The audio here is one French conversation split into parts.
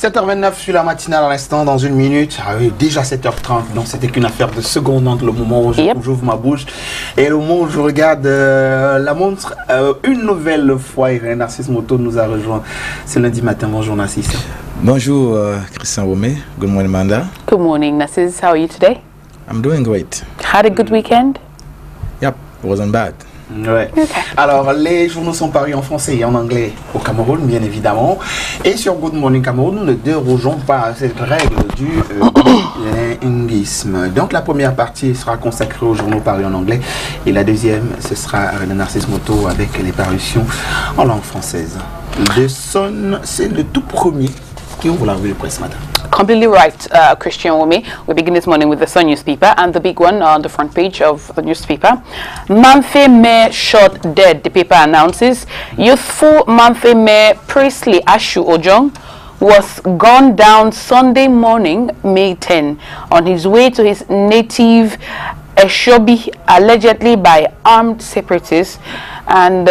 7h29 sur la matinale à l'instant, dans une minute. Ah oui, déjà 7h30, donc c'était qu'une affaire de secondes entre le moment où j'ouvre ma bouche et le moment où je regarde la montre. Une nouvelle fois, Irène Narcisse Moto nous a rejoint ce lundi matin. Bonjour Narcisse. Bonjour Christian Romé. Good morning, Manda. Good morning, Narcisse. How are you today? I'm doing great. Had a good weekend? Yep, it wasn't bad. Ouais. Okay. Alors, les journaux sont parus en français et en anglais au Cameroun, bien évidemment. Et sur Good Morning Cameroun, nous ne dérogeons pas à cette règle du bilinguisme. Donc, la première partie sera consacrée aux journaux parus en anglais. Et la deuxième, ce sera Irène Narcisse Moto avec les parutions en langue française. Le Sun, c'est le tout premier qui ouvre la revue de presse ce matin. Completely right, Christian Wome. We begin this morning with the Sun newspaper, and the big one on the front page of the newspaper. Manfe Mayor shot dead, the paper announces. Youthful Manfe Mayor Priestley Ashu Ojong was gunned down Sunday morning, May 10, on his way to his native Eshobi, allegedly by armed separatists. And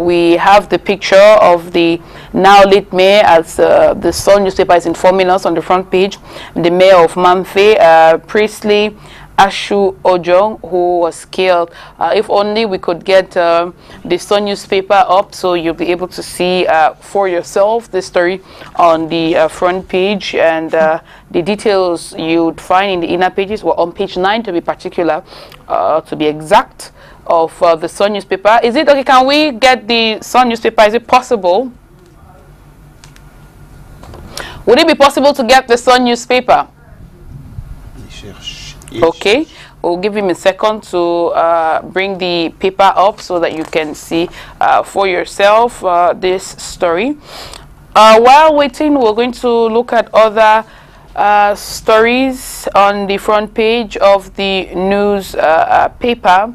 we have the picture of the now late mayor, as the Sun newspaper is informing us on the front page, the mayor of Manfe, Priestley Ashu Ojong, who was killed. If only we could get the Sun newspaper up so you'll be able to see for yourself the story on the front page, and the details you'd find in the inner pages were on page 9 to be particular, to be exact, of the Sun newspaper. Is it okay? Can we get the Sun newspaper? Is it possible? Would it be possible to get the Sun newspaper? Okay, we'll give him a second to bring the paper up so that you can see for yourself this story. While waiting, we're going to look at other stories on the front page of the news paper.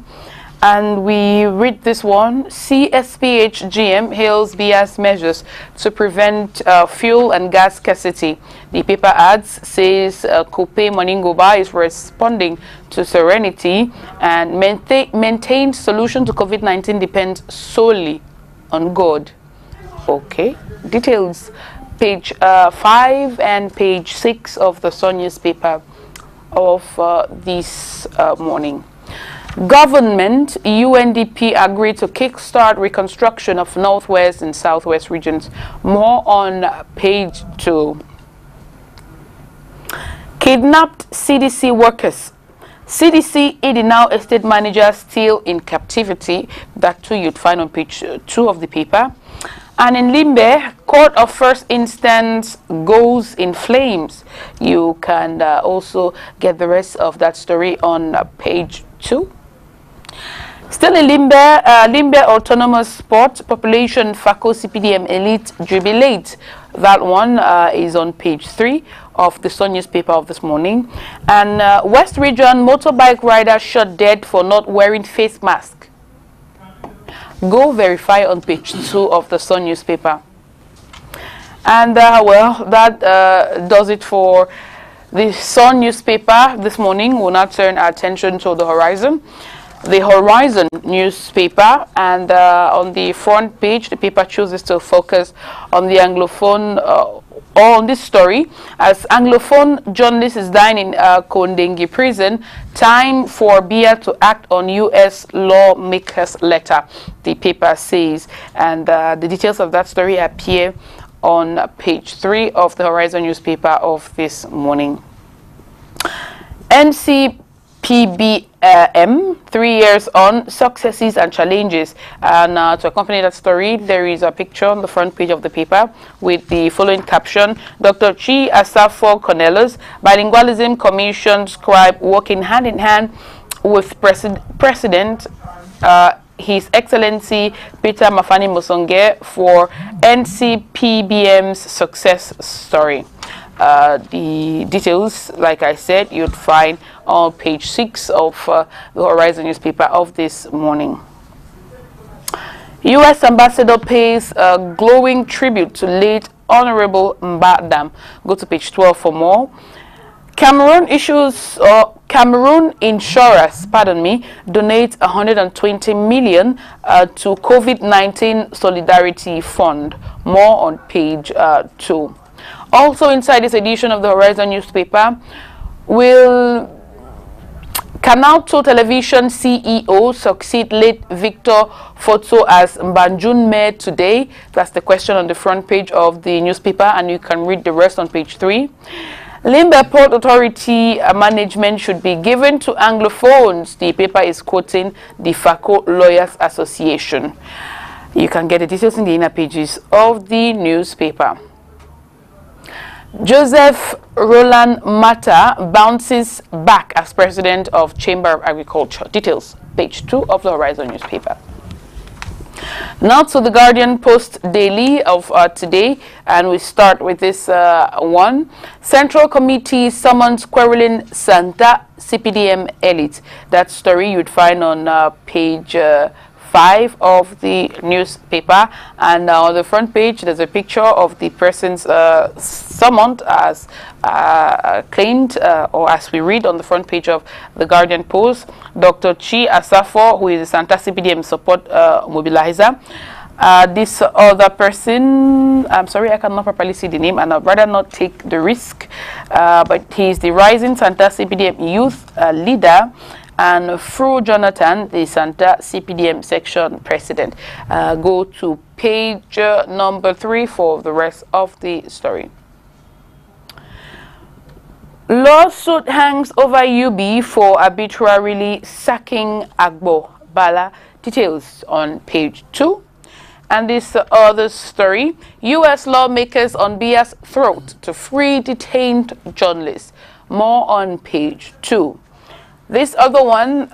And we read this one: CSPH GM hails BIA's measures to prevent fuel and gas scarcity. The paper adds, says Kope Moningoba is responding to Serenity and maintained solution to COVID-19 depends solely on God. Okay, details page 5 and page 6 of the Sun newspaper of this morning. Government, UNDP agreed to kickstart reconstruction of Northwest and Southwest regions. More on page 2. Kidnapped CDC workers. CDC Idinao estate manager still in captivity. That too you'd find on page 2 of the paper. And in Limbe, court of first instance goes in flames. You can also get the rest of that story on page 2. Still in Limbe, Limbe Autonomous Sport Population FACO CPDM Elite Jubilate. That one is on page 3 of the Sun newspaper of this morning. And West Region motorbike rider shot dead for not wearing face mask. Go verify on page 2 of the Sun newspaper. And well, that does it for the Sun newspaper this morning. We'll now turn our attention to the Horizon. The Horizon newspaper, and on the front page the paper chooses to focus on the Anglophone on this story, as Anglophone journalist is dying in Kondengi prison. Time for BIA to act on US lawmakers letter, the paper says, and the details of that story appear on page 3 of the Horizon newspaper of this morning. NCPBM, 3 years on, successes and challenges. And to accompany that story, there is a picture on the front page of the paper with the following caption: Dr. Chi Asafo Cornelius, Bilingualism Commission scribe, working hand in hand with President His Excellency Peter Mafani Musonge for NCPBM's success story. The details, like I said, you'd find on page 6 of the Horizon newspaper of this morning. U.S. Ambassador pays a glowing tribute to late Honorable Mbadam. Go to page 12 for more. Cameroon Insurers, donate 120 million to COVID-19 Solidarity Fund. More on page 2. Also inside this edition of the Horizon newspaper, will Canal 2 Television CEO succeed late Victor Foto as Mbanjun Mayor today? That's the question on the front page of the newspaper, and you can read the rest on page 3. Limbe Port Authority management should be given to Anglophones. The paper is quoting the FACO Lawyers Association. You can get the details in the inner pages of the newspaper. Joseph Roland Mata bounces back as president of Chamber of Agriculture. Details, page 2 of the Horizon newspaper. Now to the Guardian Post Daily of today, and we start with this one. Central Committee summons quarreling Santa CPDM elite. That story you'd find on page 5 of the newspaper, and on the front page there's a picture of the persons summoned as claimed, or as we read on the front page of the Guardian Post. Dr. Chi Asafo, who is a Santa CPDM support mobilizer. This other person, I'm sorry, I cannot properly see the name, and I'd rather not take the risk, but he's the rising Santa CPDM youth leader, and Fru Jonathan, the Santa CPDM section president. Go to page number 3 for the rest of the story. Lawsuit hangs over UB for arbitrarily sacking Agbo Bala. Details on page 2. And this other story, U.S. lawmakers on Biya's throat to free detained journalists. More on page 2. This other one,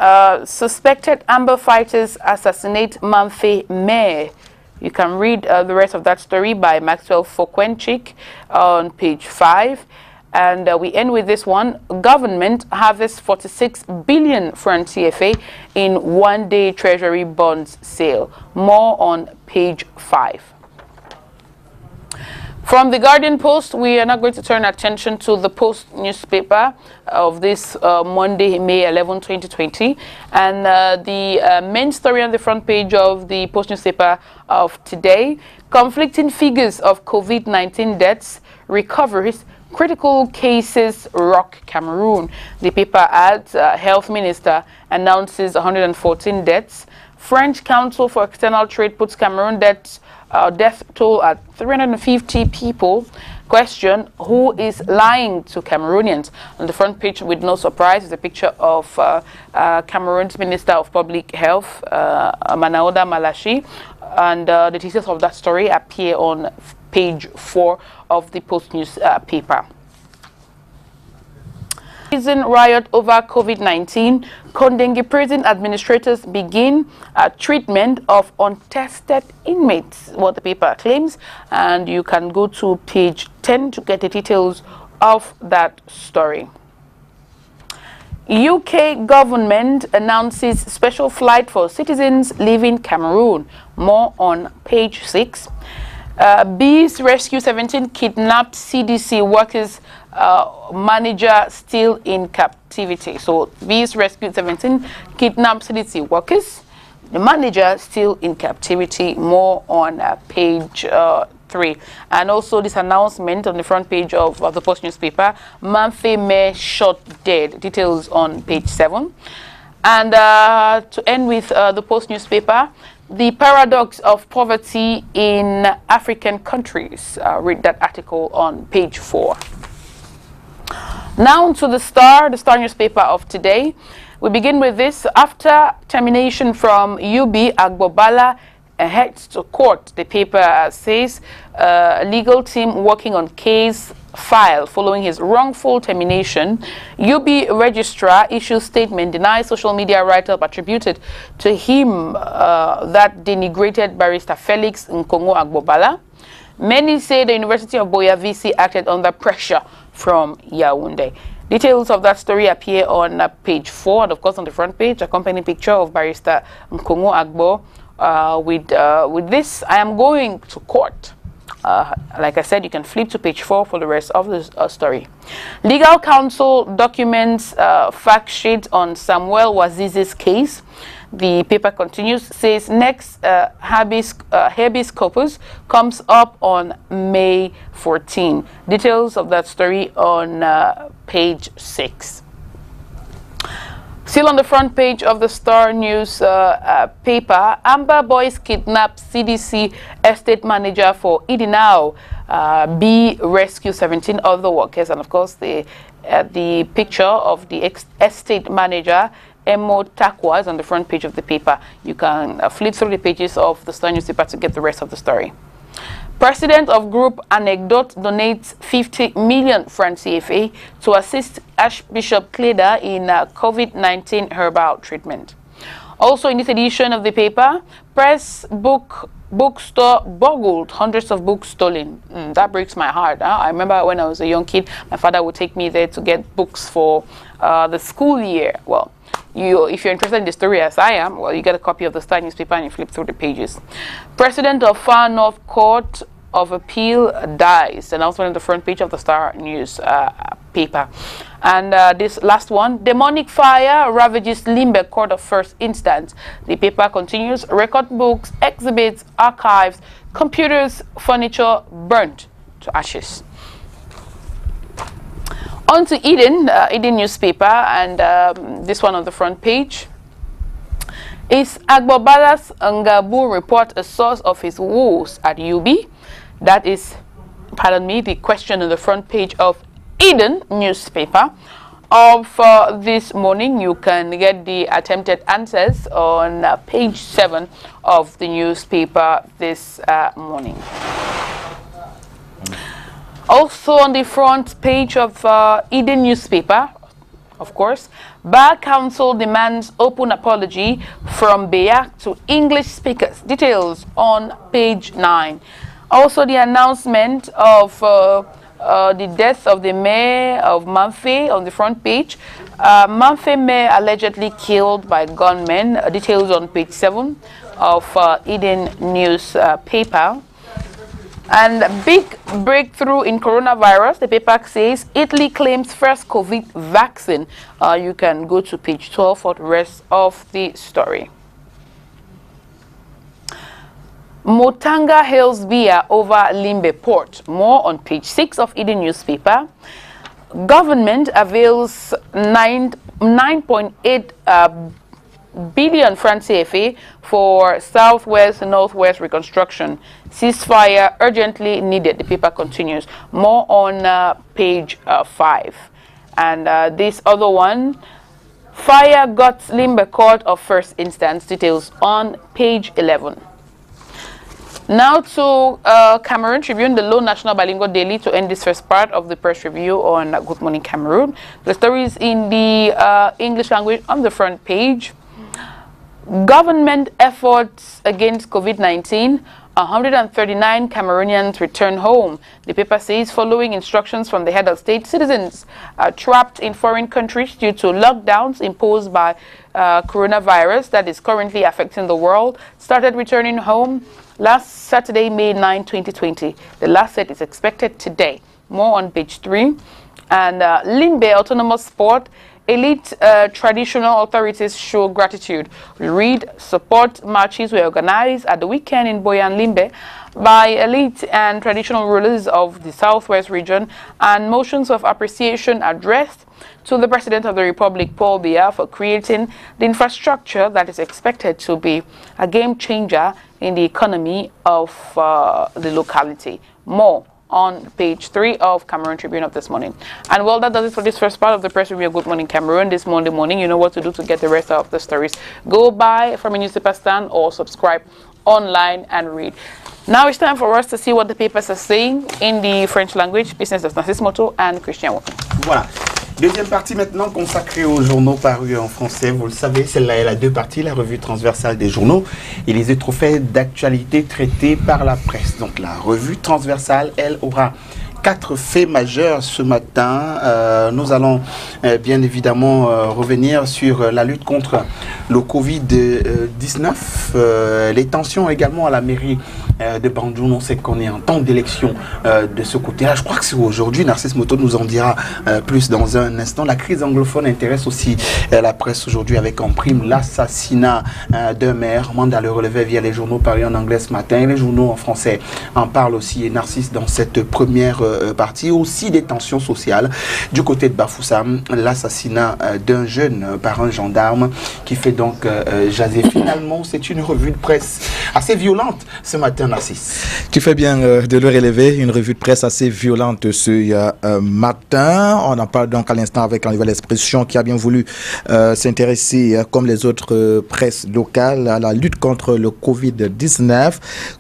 suspected Amber fighters assassinate Mamfe Mayor. You can read the rest of that story by Maxwell Fokwenchik on page 5. And we end with this one. Government harvests 46 billion from CFA in one-day Treasury bonds sale. More on page 5. From the Guardian Post, we are now going to turn attention to the Post newspaper of this Monday, May 11, 2020. And the main story on the front page of the Post newspaper of today, conflicting figures of COVID-19 deaths, recoveries, critical cases rock Cameroon. The paper adds, Health Minister announces 114 deaths. French Council for External Trade puts Cameroon death toll at 350 people. Question, who is lying to Cameroonians? On the front page, with no surprise, is a picture of Cameroon's Minister of Public Health, Manaoda Malachi, and the details of that story appear on page 4 of the Post newspaper. Prison riot over COVID-19. Kondengi prison administrators begin treatment of untested inmates, what the paper claims, and you can go to page 10 to get the details of that story. UK government announces special flight for citizens leaving Cameroon. More on page 6. Bees Rescue 17 kidnapped CDC workers, manager still in captivity. So Bees Rescue 17 kidnapped CDC workers, the manager still in captivity. More on page 3. And also this announcement on the front page of the Post newspaper, Mamfe Mayor shot dead. Details on page 7. And to end with the Post newspaper, the paradox of poverty in African countries. Read that article on page 4. Now to the Star newspaper of today. We begin with this. After termination from UB, Agbo Bala heads to court. The paper says a legal team working on case file following his wrongful termination. UB registrar issues statement, denies social media write-up attributed to him that denigrated barrister Felix Nkongo Agbo Bala. Many say the University of Boya VC acted under pressure from Yaoundé. Details of that story appear on page 4, and of course on the front page, accompanying picture of barrister Nkongo Agbo with this, I am going to court. Like I said, you can flip to page 4 for the rest of the story. Legal counsel documents fact sheet on Samuel Wazizi's case. The paper continues, says next habeas corpus comes up on May 14. Details of that story on page 6. Still on the front page of the Star News paper, Amber Boys kidnap CDC estate manager for Idinao. B rescue 17 other workers, and of course the picture of the estate manager Emo Takwa is on the front page of the paper. You can flip through the pages of the Star newspaper to get the rest of the story. President of Group Anecdote donates 50 million franc CFA to assist Archbishop Cleda in COVID-19 herbal treatment. Also in this edition of the paper, press bookstore burgled, hundreds of books stolen. That breaks my heart. I remember when I was a young kid, my father would take me there to get books for the school year. Well, if you're interested in the story as I am, well, you get a copy of the Star newspaper and you flip through the pages. President of Far North Court of Appeal dies. Announcement on the front page of the Star News paper. And this last one, demonic fire ravages Limbe Court of First Instance. The paper continues, record books, exhibits, archives, computers, furniture burnt to ashes. On to Eden, Eden newspaper, and this one on the front page. Is Agbobalas Ngabu report a source of his woes at UB? That is, pardon me, the question on the front page of Eden newspaper of this morning. You can get the attempted answers on page 7 of the newspaper this morning. Also on the front page of Eden newspaper, of course, Bar Council demands open apology from Beyak to English speakers. Details on page 9. Also the announcement of the death of the mayor of Mamfe on the front page. Mamfe mayor allegedly killed by gunmen. Details on page 7 of Eden newspaper. And big breakthrough in coronavirus, the paper says Italy claims first COVID vaccine. You can go to page 12 for the rest of the story. Motanga hails Biya over Limbe Port. More on page 6 of Eden newspaper. Government avails 9.8 billion franc CFA for Southwest Northwest reconstruction. Ceasefire urgently needed. The paper continues. More on page 5. And this other one, fire got Limbe Court of First Instance. Details on page 11. Now to Cameroon Tribune, the Low National Bilingual Daily, to end this first part of the press review on Good Morning Cameroon. The story is in the English language on the front page. Government efforts against COVID-19, 139 Cameroonians return home. The paper says, following instructions from the head of state, citizens are trapped in foreign countries due to lockdowns imposed by coronavirus that is currently affecting the world, started returning home last Saturday, May 9, 2020. The last set is expected today. More on page 3. And Limbe Autonomous Sport, elite traditional authorities show gratitude. We read, support marches were organized at the weekend in Boyan Limbe by elite and traditional rulers of the Southwest region, and motions of appreciation addressed to the President of the Republic, Paul Biya, for creating the infrastructure that is expected to be a game changer in the economy of the locality. More on page 3 of Cameroon Tribune of this morning. And well, that does it for this first part of the press review of Good Morning Cameroon this Monday morning. You know what to do to get the rest of the stories. Go buy from a newspaper stand or subscribe online and read. Now it's time for us to see what the papers are saying in the French language. Business of Narcisse Moto and Christian Wokin. Voilà. Deuxième partie maintenant consacrée aux journaux parus en français. Vous le savez, celle-là est la deux parties, la revue transversale des journaux et les autres faits d'actualité traités par la presse. Donc la revue transversale, elle, aura 4 faits majeurs ce matin. Nous allons bien évidemment revenir sur la lutte contre le Covid-19, les tensions également à la mairie de Bandjoun. On sait qu'on est en temps d'élection de ce côté-là. Je crois que c'est aujourd'hui. Narcisse Moto nous en dira plus dans un instant. La crise anglophone intéresse aussi la presse aujourd'hui avec en prime l'assassinat d'un maire. Mandat le relevait via les journaux parus en anglais ce matin. Les journaux en français en parlent aussi. Et Narcisse dans cette première partie. Aussi des tensions sociales du côté de Bafoussam. L'assassinat d'un jeune par un gendarme qui fait donc jaser. Finalement, c'est une revue de presse assez violente ce matin, Narcisse. Tu fais bien de le relever, une revue de presse assez violente ce matin. On en parle donc à l'instant avec la Nouvelle Expression qui a bien voulu s'intéresser, comme les autres presses locales, à la lutte contre le Covid-19.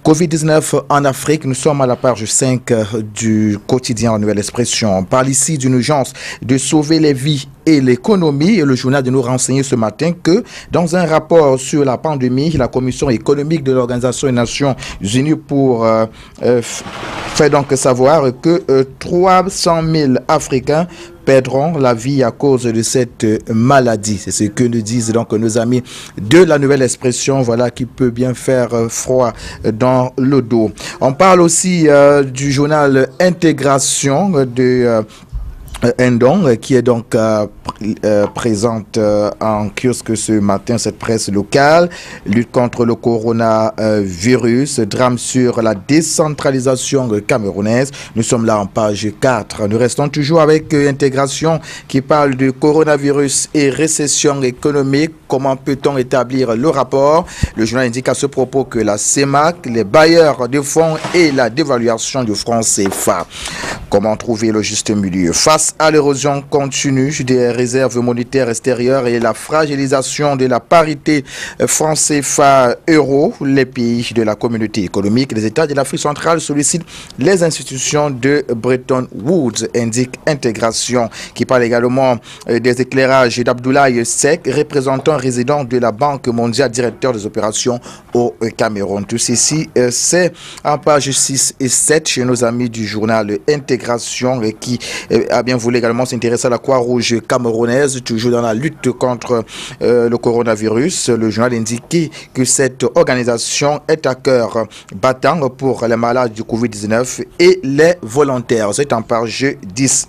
Covid-19 en Afrique, nous sommes à la page 5 du quotidien La Nouvelle Expression. On parle ici d'une urgence de sauver les vies et l'économie. Et le journal de nous renseigner ce matin que dans un rapport sur la pandémie, la Commission économique de l'Organisation des Nations Unies fait donc savoir que 300 000 Africains perdront la vie à cause de cette maladie. C'est ce que nous disent donc nos amis de La Nouvelle Expression, voilà, qui peut bien faire froid dans le dos. On parle aussi du journal Intégration de Ndong, qui est donc présente en kiosque ce matin, cette presse locale. Lutte contre le coronavirus, drame sur la décentralisation camerounaise. Nous sommes là en page 4. Nous restons toujours avec Intégration qui parle du coronavirus et récession économique. Comment peut-on établir le rapport? Le journal indique à ce propos que la CEMAC, les bailleurs de fonds et la dévaluation du franc CFA. Comment trouver le juste milieu face à l'érosion continue des réserves monétaires extérieures et la fragilisation de la parité franc CFA euro? Les pays de la communauté économique des États de l'Afrique centrale sollicitent les institutions de Bretton Woods, indique Intégration, qui parle également des éclairages d'Abdoulaye Seck, représentant résident de la Banque mondiale, directeur des opérations au Cameroun. Tout ceci, c'est en page 6 et 7 chez nos amis du journal Intégration, qui a bien voulu également s'intéresser à la Croix-Rouge camerounaise, toujours dans la lutte contre le coronavirus. Le journal indique que cette organisation est à cœur battant pour les malades du Covid-19 et les volontaires. C'est en page 10.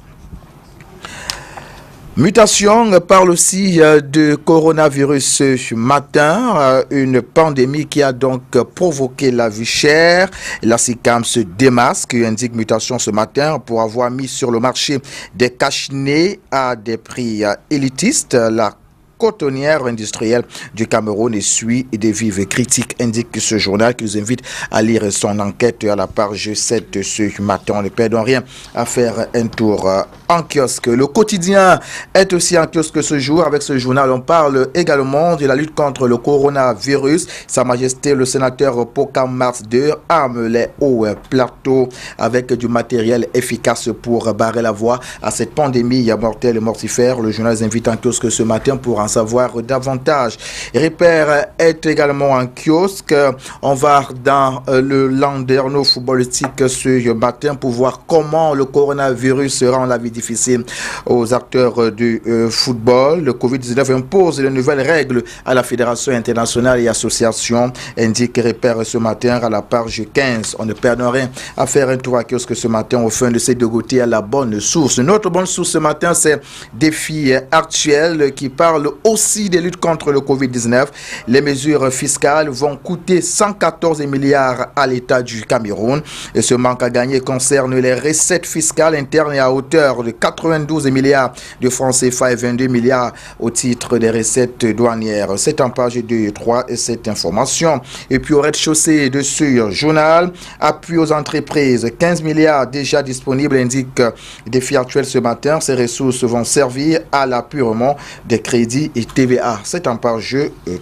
Mutation parle aussi de coronavirus ce matin, une pandémie qui a donc provoqué la vie chère. La SICAM se démasque, indique Mutation ce matin, pour avoir mis sur le marché des cache-nez à des prix élitistes. La cotonnière industrielle du Cameroun essuie des vives critiques, indique ce journal, qui nous invite à lire son enquête à la page 7 ce matin. Ne perdons rien à faire un tour en kiosque. Le quotidien est aussi en kiosque ce jour. Avec ce journal, on parle également de la lutte contre le coronavirus. Sa Majesté le sénateur Pokam Mars II arme les hauts plateaux avec du matériel efficace pour barrer la voie à cette pandémie mortelle et mortifère. Le journal invite en kiosque ce matin pour en savoir davantage. Ripper est également en kiosque. On va dans le landerneau footballistique ce matin pour voir comment le coronavirus rend la vie difficile aux acteurs du football. Le Covid-19 impose de nouvelles règles à la Fédération internationale et associations, indique Ripper ce matin à la page 15. On ne perd rien à faire un tour à kiosque ce matin au fin de ces deux goûter à la bonne source. Notre bonne source ce matin, c'est Défi Actuel qui parle aussi des luttes contre le Covid-19. Les mesures fiscales vont coûter 114 milliards à l'État du Cameroun. Et ce manque à gagner concerne les recettes fiscales internes à hauteur de 92 milliards de francs CFA et 22 milliards au titre des recettes douanières. C'est en page 2 et 3 et cette information. Et puis au rez-de-chaussée de ce journal, appui aux entreprises, 15 milliards déjà disponibles, indique Défi Actuel ce matin. Ces ressources vont servir à l'appurement des crédits et TVA. C'est en page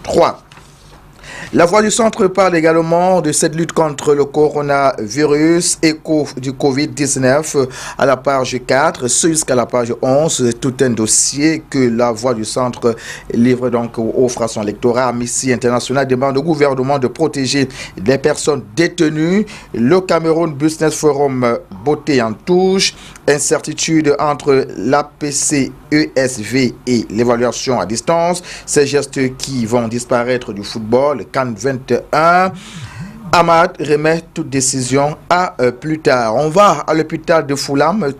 3. La Voix du Centre parle également de cette lutte contre le coronavirus, écho du Covid-19 à la page 4, jusqu'à la page 11, tout un dossier que la Voix du Centre livre donc offre à son lectorat. Amnesty International demande au gouvernement de protéger les personnes détenues. Le Cameroun Business Forum botté en touche. Incertitude entre l'APC ESV et l'évaluation à distance. Ces gestes qui vont disparaître du football. CAN 21. Ahmad remet toute décision à plus tard. On va à l'hôpital de Foulane,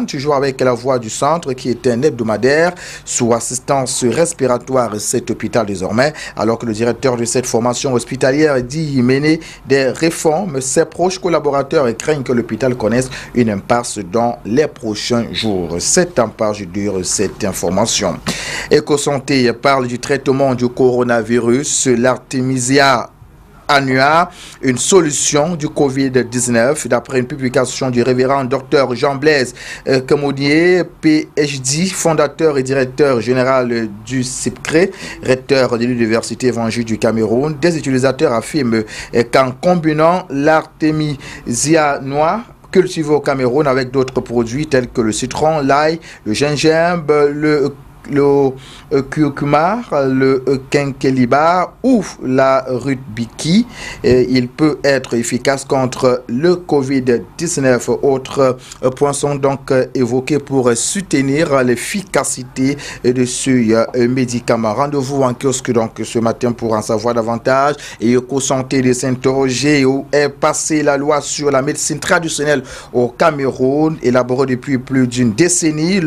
toujours avec la Voix du Centre, qui est un hebdomadaire sous assistance respiratoire, cet hôpital désormais, alors que le directeur de cette formation hospitalière dit mener des réformes. Ses proches collaborateurs craignent que l'hôpital connaisse une impasse dans les prochains jours. C'est en page dure cette information. EcoSanté parle du traitement du coronavirus, l'Artemisia annua, une solution du Covid-19, d'après une publication du révérend Dr Jean-Blaise Camaudier, PhD, fondateur et directeur général du CIPCRE, recteur de l'Université évangélique du Cameroun. Des utilisateurs affirment qu'en combinant l'artémisia noire cultivée au Cameroun avec d'autres produits tels que le citron, l'ail, le gingembre, le curcuma, le quinqueliba ou la rudbiki, il peut être efficace contre le Covid-19. Autres points sont donc évoqués pour soutenir l'efficacité de ce médicament. Rendez-vous en kiosque donc ce matin pour en savoir davantage. Et EcoSanté de s'interroger où est passée la loi sur la médecine traditionnelle au Cameroun, élaborée depuis plus d'une décennie.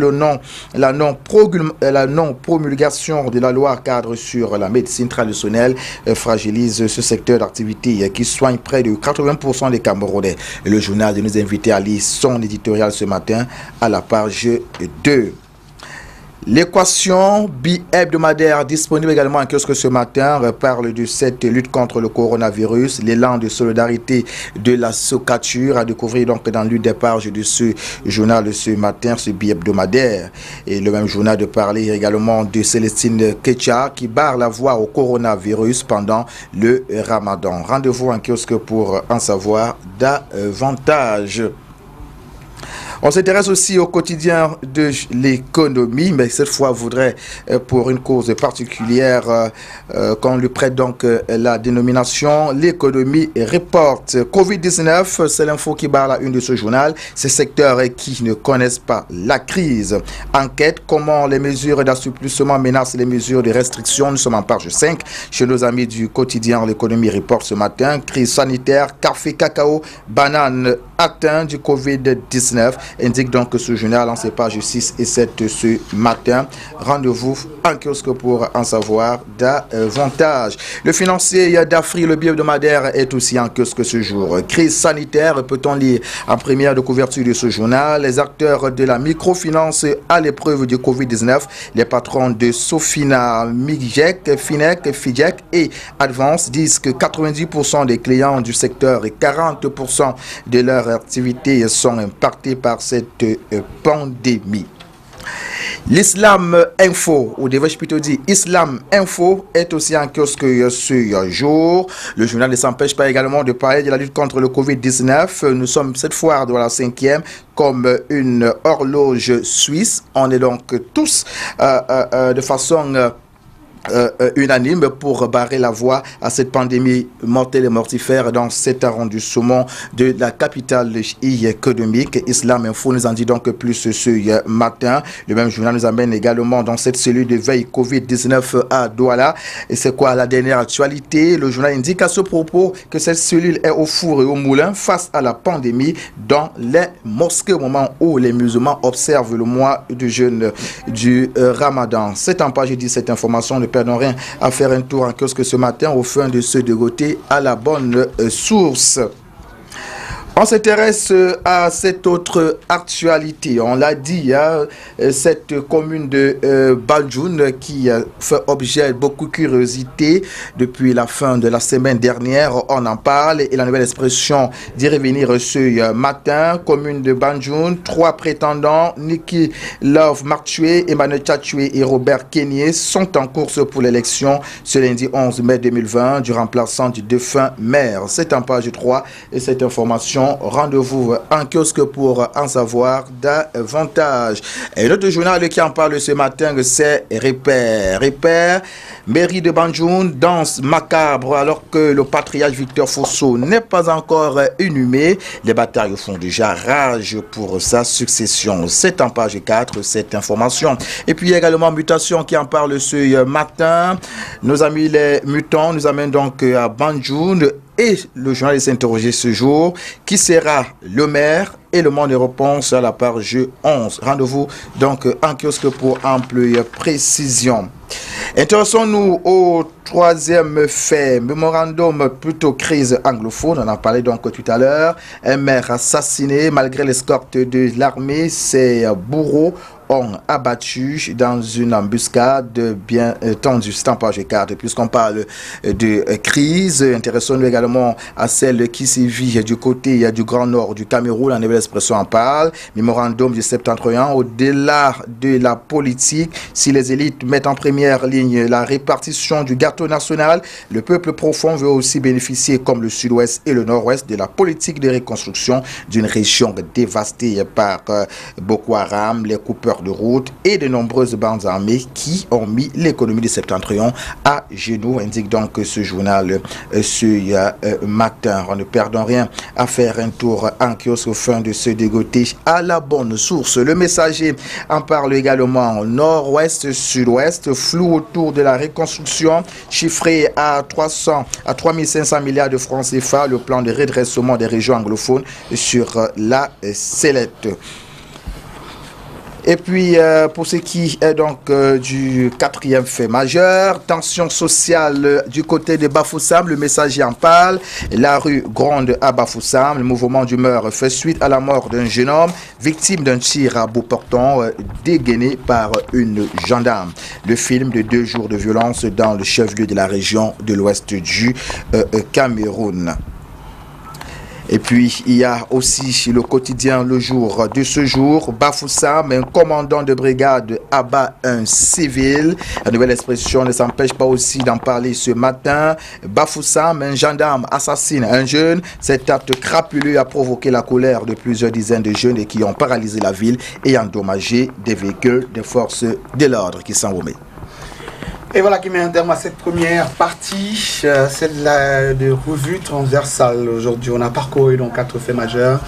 La non-promulgation de la loi cadre sur la médecine traditionnelle fragilise ce secteur d'activité qui soigne près de 80% des Camerounais. Et le journal de nous inviter à lire son éditorial ce matin à la page 2. L'équation bi-hebdomadaire disponible également en kiosque ce matin parle de cette lutte contre le coronavirus, l'élan de solidarité de la Socature à découvrir donc dans l'une des pages de ce journal de ce matin, ce bi-hebdomadaire. Et le même journal de parler également de Célestine Kecha qui barre la voie au coronavirus pendant le Ramadan. Rendez-vous en kiosque pour en savoir davantage. On s'intéresse aussi au quotidien de l'économie, mais cette fois, voudrait pour une cause particulière qu'on lui prête donc la dénomination l'économie reporte. Covid-19, c'est l'info qui barre la une de ce journal. Ces secteurs qui ne connaissent pas la crise. Enquête, comment les mesures d'assouplissement menacent les mesures de restriction. Nous sommes en page 5 chez nos amis du quotidien l'économie reporte ce matin. Crise sanitaire, café, cacao, banane atteint du Covid-19. Indique donc que ce journal en ses pages 6 et 7 ce matin. Rendez-vous en kiosque pour en savoir davantage. Le financier d'Afri, le bi-hebdomadaire, est aussi en kiosque ce jour. Crise sanitaire, peut-on lire en première de couverture de ce journal. Les acteurs de la microfinance à l'épreuve du Covid-19. Les patrons de Sofina, Migec, Finec, Fidjec et Advance disent que 90% des clients du secteur et 40% de leurs activités sont impactés par cette pandémie. L'Islam Info, ou devrais-je plutôt dire Islam Info, est aussi en kiosque ce jour. Le journal ne s'empêche pas également de parler de la lutte contre le Covid-19. Nous sommes cette fois dans la 5e comme une horloge suisse. On est donc tous de façon unanime pour barrer la voie à cette pandémie mortelle et mortifère dans cet arrondissement de la capitale économique. Islam Info nous en dit donc plus ce matin. Le même journal nous amène également dans cette cellule de veille Covid-19 à Douala. Et c'est quoi la dernière actualité? Le journal indique à ce propos que cette cellule est au four et au moulin face à la pandémie dans les mosquées au moment où les musulmans observent le mois de jeûne du Ramadan. C'est en page 10 cette information. Ne perdons rien à faire un tour en kiosque ce matin au fin de se dégoter à la bonne source. On s'intéresse à cette autre actualité. On l'a dit, hein, cette commune de Banjoun qui fait objet de beaucoup de curiosité depuis la fin de la semaine dernière. On en parle et la nouvelle expression d'y revenir ce matin. Commune de Banjoun, 3 prétendants, Niki Love Martué, Emmanuel Tchatchoué et Robert Kenyé sont en course pour l'élection ce lundi 11 mai 2020 du remplaçant du défunt maire. C'est en page 3 et cette information. Rendez-vous en kiosque pour en savoir davantage. Et l'autre journal qui en parle ce matin, c'est Repère. Repère, mairie de Banjoun, danse macabre alors que le patriarche Victor Fosso n'est pas encore inhumé. Les batailles font déjà rage pour sa succession. C'est en page 4 cette information. Et puis il y a également Mutation qui en parle ce matin. Nos amis les mutants nous amènent donc à Banjoun. Et le journal s'est interrogé ce jour, qui sera le maire et le monde de réponse à la page 11. Rendez-vous donc en kiosque pour ample précision. Intéressons-nous au troisième fait, mémorandum plutôt crise anglophone, on en parlait donc tout à l'heure. Un maire assassiné malgré l'escorte de l'armée, ses bourreaux ont abattu dans une embuscade bien tendue. C'est en page 4. Puisqu'on parle de crise, intéressons-nous également à celle qui sévit du côté du Grand Nord du Cameroun. La nouvelle expression en parle. Mémorandum du septentrion. Au-delà de la politique, si les élites mettent en première ligne la répartition du gâteau national, le peuple profond veut aussi bénéficier, comme le sud-ouest et le nord-ouest, de la politique de reconstruction d'une région dévastée par Boko Haram, les coupeurs de route et de nombreuses bandes armées qui ont mis l'économie du septentrion à genoux, indique donc ce journal ce matin. En ne perdant rien à faire un tour en kiosque au fin de se dégoter à la bonne source. Le Messager en parle également. Nord-ouest, sud-ouest, flou autour de la reconstruction, chiffré à 3500 milliards de francs CFA, le plan de redressement des régions anglophones sur la sellette. Et puis, pour ce qui est donc du quatrième fait majeur, tension sociale du côté de Bafoussam, le Messager en parle. La rue gronde à Bafoussam, le mouvement d'humeur fait suite à la mort d'un jeune homme, victime d'un tir à bout portant dégainé par une gendarme. Le film de 2 jours de violence dans le chef-lieu de la région de l'ouest du Cameroun. Et puis, il y a aussi le quotidien Le Jour de ce jour. Bafoussam, un commandant de brigade abat un civil. La nouvelle expression ne s'empêche pas aussi d'en parler ce matin. Bafoussam, un gendarme assassine un jeune. Cet acte crapuleux a provoqué la colère de plusieurs dizaines de jeunes et qui ont paralysé la ville et endommagé des véhicules des forces de l'ordre qui s'envomaient. Et voilà qui met un terme à cette première partie, celle de revue transversale. Aujourd'hui, on a parcouru donc 4 faits majeurs.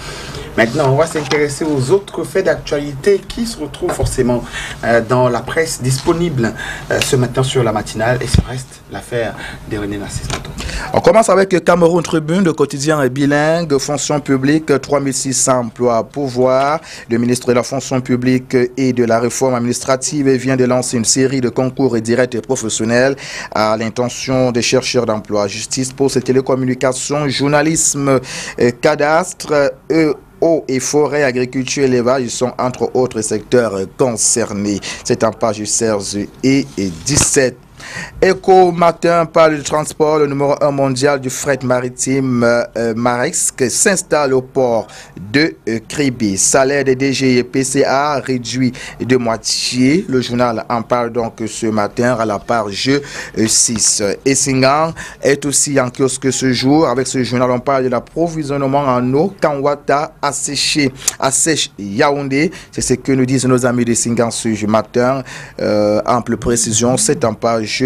Maintenant, on va s'intéresser aux autres faits d'actualité qui se retrouvent forcément dans la presse disponible ce matin sur la matinale. Et ce reste l'affaire de René Narcisse. On commence avec le Cameroun Tribune, le quotidien bilingue, fonction publique, 3600 emplois à pourvoir. Le ministre de la fonction publique et de la réforme administrative vient de lancer une série de concours directs et professionnels à l'intention des chercheurs d'emploi. Justice, poste et télécommunications, journalisme, cadastre, eau et forêt, agriculture, élevage sont entre autres secteurs concernés. C'est en page 16 et 17. Éco Matin parle du transport. Le numéro 1 mondial du fret maritime Maersk s'installe au port de Kribi. Salaire des DG et PCA réduit de moitié. Le journal en parle donc ce matin à la page 6. Essingan est aussi en kiosque ce jour. Avec ce journal, on parle de l'approvisionnement en eau. Kanwata assèche Yaoundé. C'est ce que nous disent nos amis d'Essingan ce matin. Ample précision, c'est en page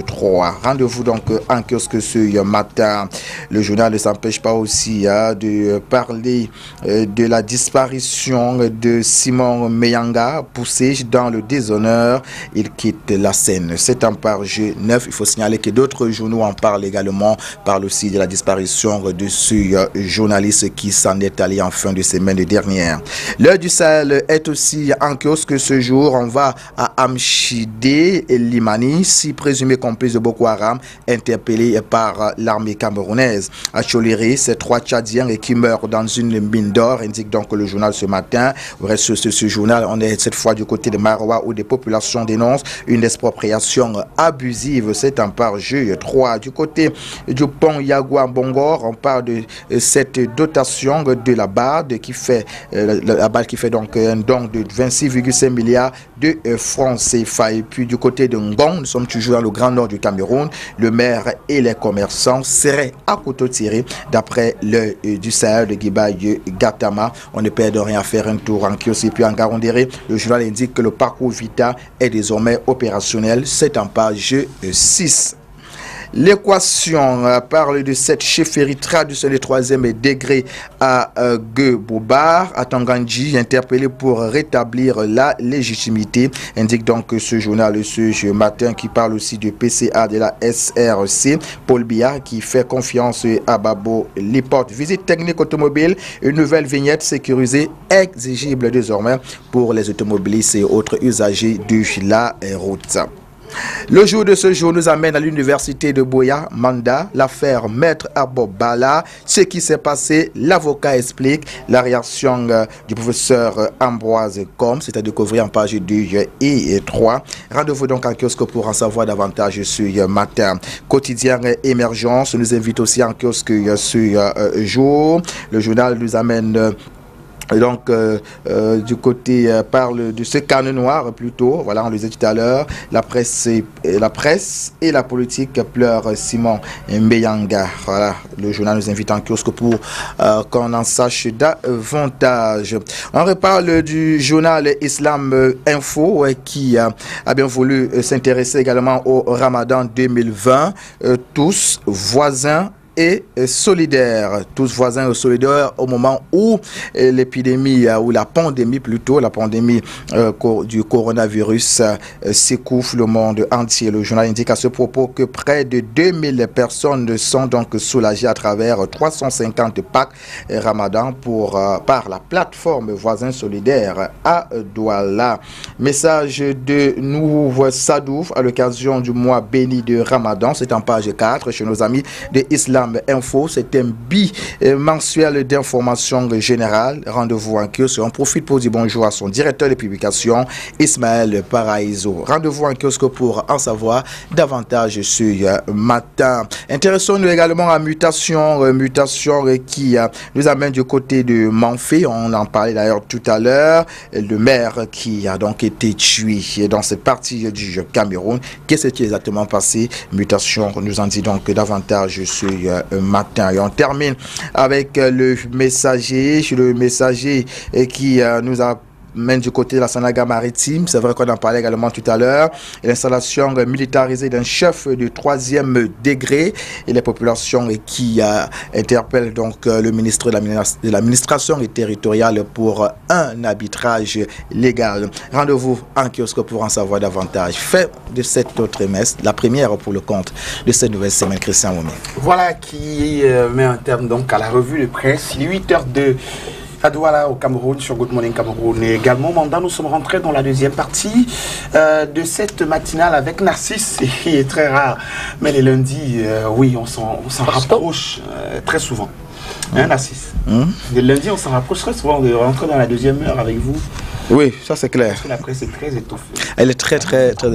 3. Rendez-vous donc en kiosque ce matin. Le journal ne s'empêche pas aussi de parler de la disparition de Simon Meyanga, poussé dans le déshonneur. Il quitte la scène. C'est en page 9. Il faut signaler que d'autres journaux en parlent également. Parlent aussi de la disparition de ce journaliste qui s'en est allé en fin de semaine dernière. L'heure du Sahel est aussi en kiosque ce jour. On va à Amchidé et Limani, 6 présumés complices de Boko Haram interpellés par l'armée camerounaise. À Choléré, ces 3 Tchadiens qui meurent dans une mine d'or, indique donc le journal ce matin. Sur ce journal, on est cette fois du côté de Maroua où des populations dénoncent une expropriation abusive. C'est en part J3. Du côté du pont Yagua Bongor, on parle de cette dotation de la BAD qui fait donc un don de 26,5 milliards de francs CFA. Et puis du côté de Ngon, nous sommes toujours dans le grand nord du Cameroun, le maire et les commerçants seraient à couteau tiré d'après le du Sahel de Guibaye Gatama. On ne perd de rien à faire un tour en kiosque et puis en Garondéré. Le journal indique que le parcours Vita est désormais opérationnel. C'est en page 6. L'équation parle de cette chefferie traditionnelle 3e degré à Guebobar, à Tangandji, interpellé pour rétablir la légitimité. Indique donc ce journal ce matin qui parle aussi du PCA de la SRC, Paul Biya, qui fait confiance à Babo Liporte. Visite technique automobile, une nouvelle vignette sécurisée exigible désormais pour les automobilistes et autres usagers de la route. Le jour de ce jour nous amène à l'université de Boya, Manda, l'affaire Maître Abobala. Ce qui s'est passé, l'avocat explique la réaction du professeur Ambroise Combe. C'est à découvrir en page 2 et 3. Rendez-vous donc en kiosque pour en savoir davantage ce matin. Quotidien Émergence nous invite aussi en kiosque ce jour. Le journal nous amène... Donc, du côté, parle de ce carnet noir plutôt, voilà, on le disait tout à l'heure, la presse et la politique pleurent Simon Mbeyanga. Voilà, le journal nous invite en kiosque pour qu'on en sache davantage. On reparle du journal Islam Info qui a bien voulu s'intéresser également au Ramadan 2020, tous voisins et solidaires, tous voisins et solidaires au moment où l'épidémie, ou la pandémie plutôt, la pandémie du coronavirus s'écouffe le monde entier. Le journal indique à ce propos que près de 2000 personnes sont donc soulagées à travers 350 packs Ramadan par la plateforme Voisins Solidaires à Douala. Message de Nouveau Sadouf à l'occasion du mois béni de Ramadan, c'est en page 4 chez nos amis de Islam Info. C'est un mensuel d'information générale. Rendez-vous en kiosque. On profite pour dire bonjour à son directeur de publication, Ismaël Paraïso. Rendez-vous en kiosque pour en savoir davantage ce matin. Intéressons-nous également à mutation qui nous amène du côté de Manfé. On en parlait d'ailleurs tout à l'heure. Le maire qui a donc été tué dans cette partie du Cameroun. Qu'est-ce qui est exactement passé? Mutation nous en dit donc davantage ce matin. Et on termine avec le messager qui nous a mène du côté de la Sanaga maritime. C'est vrai qu'on en parlait également tout à l'heure. L'installation militarisée d'un chef de 3e degré et les populations qui interpellent donc le ministre de l'administration territoriale pour un arbitrage légal. Rendez-vous en kiosque pour en savoir davantage. Fait de cette autre trimestre, la première pour le compte de cette nouvelle semaine, Christian Moumi. Voilà qui met un terme donc à la revue de presse. Il est 8h02 à Douala au Cameroun, sur Good Morning Cameroun. Et également, Manda, nous sommes rentrés dans la deuxième partie de cette matinale avec Narcisse. C'est très rare, mais les lundis, oui, on s'en rapproche très souvent. Hein, Narcisse? Les lundis, on s'en rapproche très souvent de rentrer dans la deuxième heure avec vous. Oui, ça c'est clair. Parce que la presse est très étoffée. Elle est très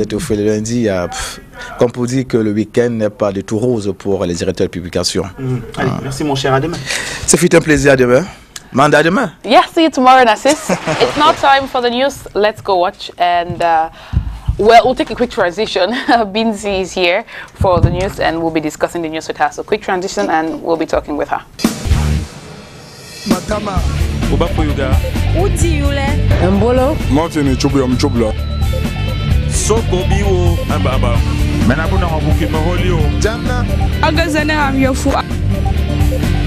étoffée. Le lundi, comme pour dire que le week-end n'est pas de tout rose pour les directeurs de publication. Allez, merci mon cher, à demain. Ce fut un plaisir, à demain. Manda, demain. Yeah, see you tomorrow, Narcisse. It's now time for the news. Let's go watch. And, well, we'll take a quick transition. Binzi is here for the news, and we'll be discussing the news with her. So, quick transition, and we'll be talking with her. Matama. Ubapoyuga. Uti yule. Mbolo. Martin chubla. Soko biwo ambaba. Menabuna wabuki maholio. Jamna. Agazane amyofu.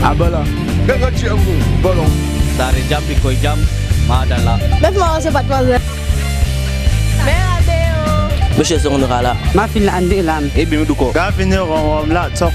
Abala. Gaga chiangu. Bolon. Dari jam piko jam. Madala. Bet mau sepat waze. Meradeo. Monsieur Sonora. Ma fil andi lam. Ebi muduko. Gafinyo la top.